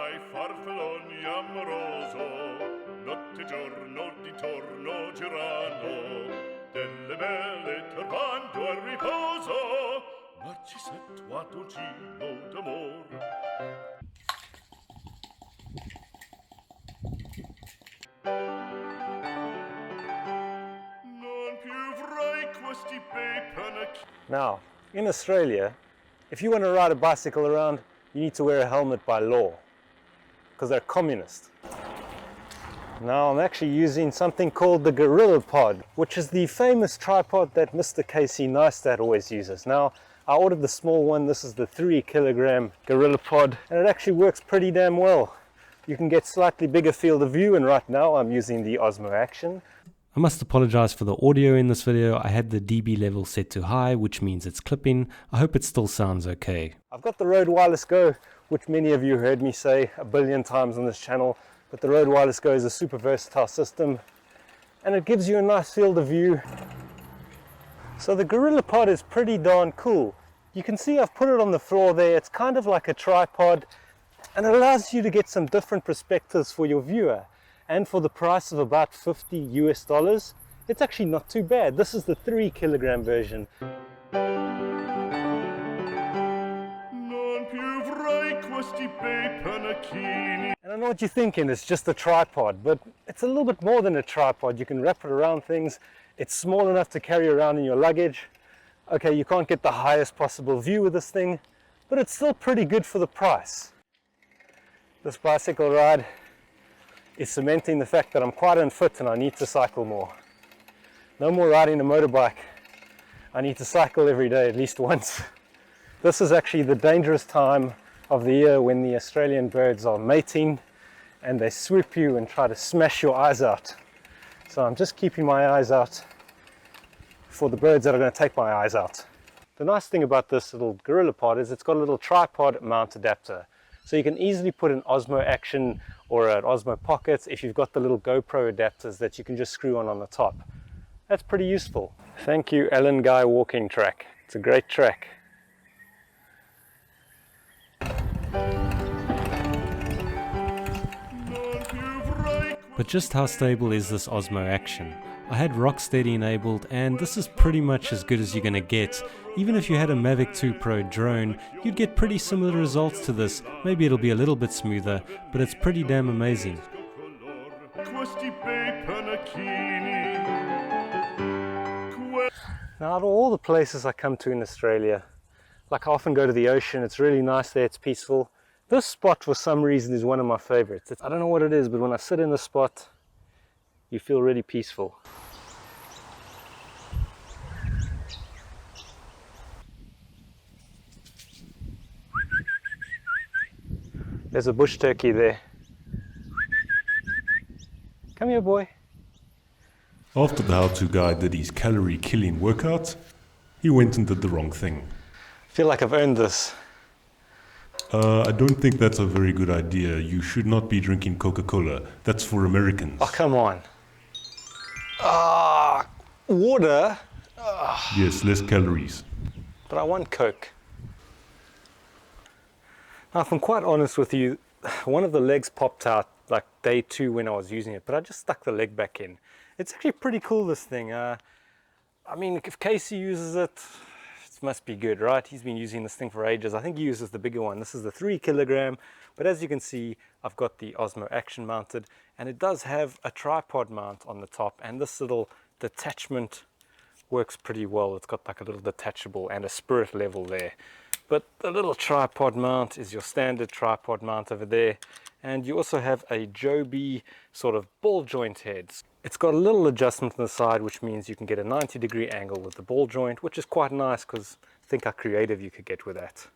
vai farfalloni amoroso, notte e giorno di torno girano, delle belle turbando al riposo, Narcisetto d'amor. Non più avrai questi bei panacchi. Now, in Australia, if you want to ride a bicycle around, you need to wear a helmet by law, because they're communist. Now I'm actually using something called the Gorillapod, which is the famous tripod that Mr. Casey Neistat always uses. Now, I ordered the small one. This is the 3 kilogram Gorillapod, and it actually works pretty damn well. You can get slightly bigger field of view, and right now I'm using the Osmo Action. I must apologize for the audio in this video. I had the dB level set to high, which means it's clipping. I hope it still sounds okay. I've got the Rode Wireless Go, which many of you heard me say a billion times on this channel, but the Rode Wireless Go is a super versatile system, and it gives you a nice field of view. So the Gorillapod is pretty darn cool. You can see I've put it on the floor there. It's kind of like a tripod, and it allows you to get some different perspectives for your viewer. And for the price of about $50 US, it's actually not too bad. This is the 3 kilogram version. And I know what you're thinking, it's just a tripod, but it's a little bit more than a tripod. You can wrap it around things. It's small enough to carry around in your luggage. Okay, you can't get the highest possible view with this thing, but it's still pretty good for the price. This bicycle ride is cementing the fact that I'm quite unfit and I need to cycle more. No more riding a motorbike. I need to cycle every day at least once. This is actually the dangerous time of the year when the Australian birds are mating and they swoop you and try to smash your eyes out. So I'm just keeping my eyes out for the birds that are going to take my eyes out. The nice thing about this little Gorillapod is it's got a little tripod mount adapter. So you can easily put an Osmo Action or an Osmo Pocket if you've got the little GoPro adapters that you can just screw on the top. That's pretty useful. Thank you, Alan Guy Walking Track. It's a great track. But just how stable is this Osmo Action? I had Rocksteady enabled, and this is pretty much as good as you're gonna get. Even if you had a Mavic 2 Pro drone, you'd get pretty similar results to this. Maybe it'll be a little bit smoother, but it's pretty damn amazing. Now, out of all the places I come to in Australia, like I often go to the ocean, it's really nice there, it's peaceful. This spot for some reason is one of my favorites. I don't know what it is, but when I sit in this spot, you feel really peaceful. There's a bush turkey there. Come here, boy. After the how-to guy did his calorie-killing workout, he went and did the wrong thing. I feel like I've earned this. I don't think that's a very good idea. You should not be drinking Coca-Cola. That's for Americans. Oh, come on. Water? Yes, less calories. But I want Coke. Now, if I'm quite honest with you, one of the legs popped out like day 2 when I was using it, but I just stuck the leg back in. It's actually pretty cool, this thing. I mean, if Casey uses it, it must be good, right? He's been using this thing for ages. I think he uses the bigger one. This is the 3 kilogram, but as you can see, I've got the Osmo Action mounted, and it does have a tripod mount on the top, and this little detachment works pretty well. It's got like a little detachable and a spirit level there. But the little tripod mount is your standard tripod mount over there, and you also have a Joby sort of ball joint head. It's got a little adjustment on the side, which means you can get a 90-degree angle with the ball joint, which is quite nice because think how creative you could get with that.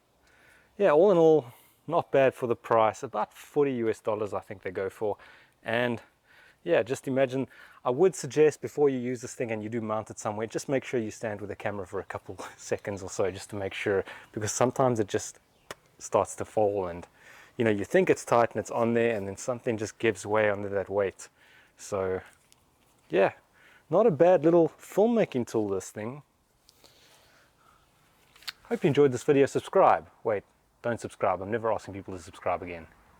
Yeah, all in all, not bad for the price. About $40 US I think they go for. And yeah, just imagine, I would suggest before you use this thing and you do mount it somewhere, just make sure you stand with the camera for a couple seconds or so, just to make sure, because sometimes it just starts to fall and you know, you think it's tight and it's on there and then something just gives way under that weight. So yeah, not a bad little filmmaking tool, this thing. Hope you enjoyed this video. Subscribe. Wait, don't subscribe. I'm never asking people to subscribe again.